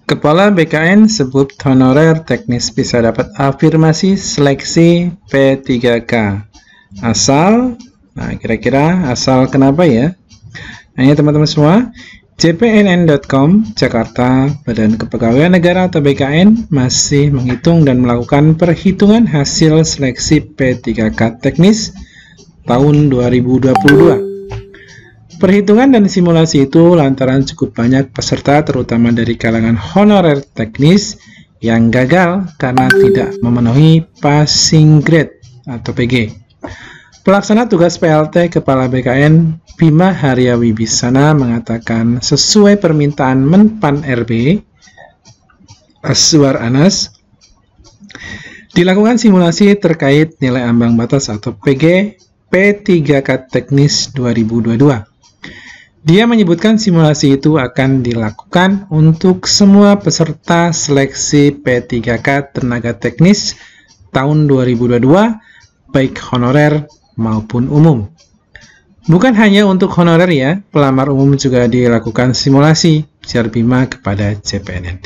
Kepala BKN sebut honorer teknis bisa dapat afirmasi seleksi P3K. Asal, kira-kira asal kenapa ya? Nah ya teman-teman semua, jpnn.com Jakarta, Badan Kepegawaian Negara atau BKN masih menghitung dan melakukan perhitungan hasil seleksi P3K teknis tahun 2022. Perhitungan dan simulasi itu lantaran cukup banyak peserta terutama dari kalangan honorer teknis yang gagal karena tidak memenuhi passing grade atau PG. Pelaksana tugas PLT Kepala BKN Bima Harya Wibisana mengatakan sesuai permintaan Menpan RB Azwar Anas dilakukan simulasi terkait nilai ambang batas atau PG P3K teknis 2022. Dia menyebutkan simulasi itu akan dilakukan untuk semua peserta seleksi P3K tenaga teknis tahun 2022, baik honorer maupun umum. Bukan hanya untuk honorer ya, pelamar umum juga dilakukan simulasi, ujar Bima kepada JPNN.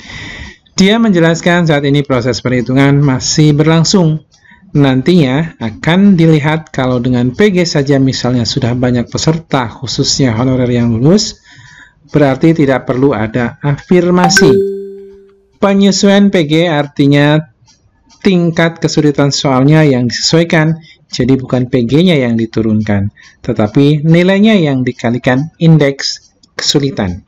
Dia menjelaskan saat ini proses perhitungan masih berlangsung. Nantinya akan dilihat kalau dengan PG saja misalnya sudah banyak peserta khususnya honorer yang lulus, berarti tidak perlu ada afirmasi. Penyesuaian PG artinya tingkat kesulitan soalnya yang disesuaikan, jadi bukan PG-nya yang diturunkan, tetapi nilainya yang dikalikan indeks kesulitan.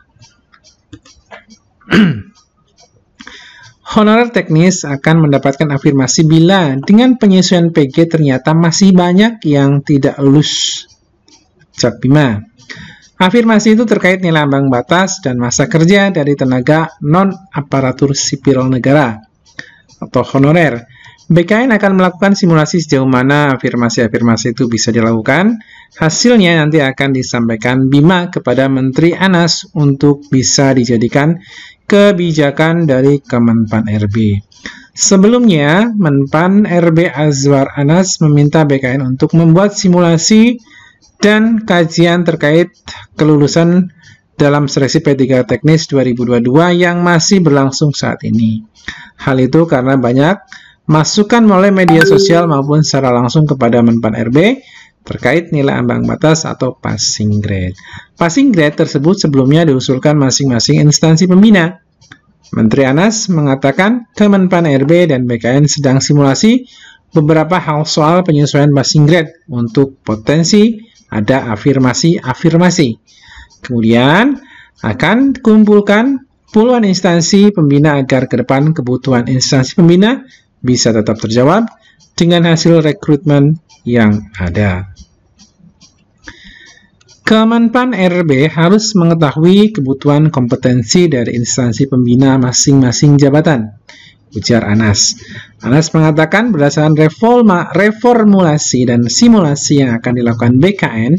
Honorer teknis akan mendapatkan afirmasi bila dengan penyesuaian PG ternyata masih banyak yang tidak lulus. Ujar Bima. Afirmasi itu terkait nilai ambang batas dan masa kerja dari tenaga non-aparatur sipil negara atau honorer. BKN akan melakukan simulasi sejauh mana afirmasi-afirmasi itu bisa dilakukan. Hasilnya nanti akan disampaikan Bima kepada Menteri Anas untuk bisa dijadikan kebijakan dari Kemenpan RB. Sebelumnya, Menpan RB Azwar Anas meminta BKN untuk membuat simulasi dan kajian terkait kelulusan dalam seleksi P3 teknis 2022 yang masih berlangsung saat ini. Hal itu karena banyak masukan melalui media sosial maupun secara langsung kepada Menpan RB terkait nilai ambang batas atau passing grade. Passing grade tersebut sebelumnya diusulkan masing-masing instansi pembina. Menteri Anas mengatakan Kemenpan RB dan BKN sedang simulasi beberapa hal soal penyesuaian passing grade untuk potensi ada afirmasi-afirmasi. Kemudian akan kumpulkan puluhan instansi pembina agar ke depan kebutuhan instansi pembina bisa tetap terjawab dengan hasil rekrutmen yang ada. Kemenpan RB harus mengetahui kebutuhan kompetensi dari instansi pembina masing-masing jabatan, ujar Anas. Anas mengatakan berdasarkan reformulasi dan simulasi yang akan dilakukan BKN,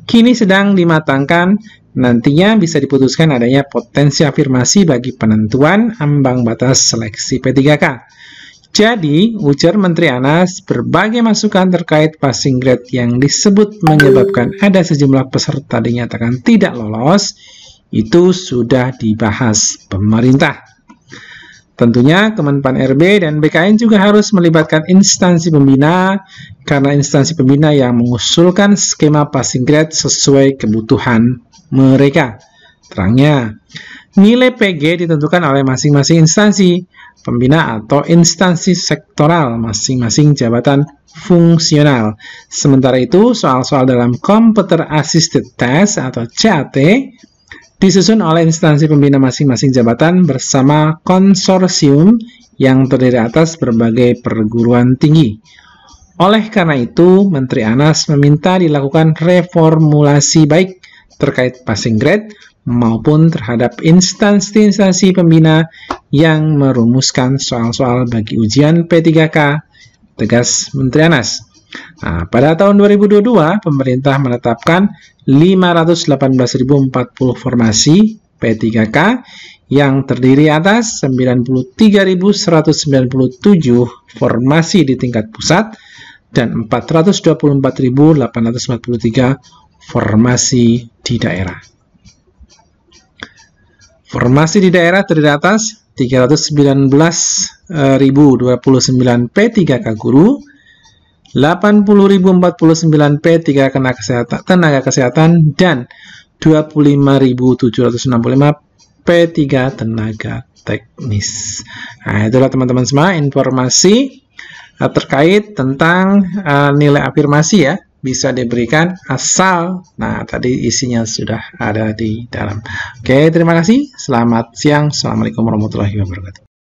kini sedang dimatangkan, nantinya bisa diputuskan adanya potensi afirmasi bagi penentuan ambang batas seleksi P3K. Jadi, ujar Menteri Anas, berbagai masukan terkait passing grade yang disebut menyebabkan ada sejumlah peserta dinyatakan tidak lolos, itu sudah dibahas pemerintah. Tentunya Kemenpan RB dan BKN juga harus melibatkan instansi pembina, karena instansi pembina yang mengusulkan skema passing grade sesuai kebutuhan mereka. Terangnya, nilai PG ditentukan oleh masing-masing instansi pembina atau instansi sektoral masing-masing jabatan fungsional. Sementara itu, soal-soal dalam Computer Assisted Test atau CAT disusun oleh instansi pembina masing-masing jabatan bersama konsorsium yang terdiri atas berbagai perguruan tinggi. Oleh karena itu, Menteri Anas meminta dilakukan reformulasi baik terkait passing grade maupun terhadap instansi-instansi pembina yang merumuskan soal-soal bagi ujian P3K, tegas Menteri Anas. Pada tahun 2022, pemerintah menetapkan 518.040 formasi P3K yang terdiri atas 93.197 formasi di tingkat pusat dan 424.843 formasi di daerah. Formasi di daerah terdiri atas 319.029 P3K guru, 80.049 P3 tenaga kesehatan, dan 25.765 P3 tenaga teknis. Nah, itulah teman-teman semua informasi terkait tentang nilai afirmasi ya. Bisa diberikan asal, nah tadi isinya sudah ada di dalam. Oke, terima kasih. Selamat siang. Assalamualaikum warahmatullahi wabarakatuh.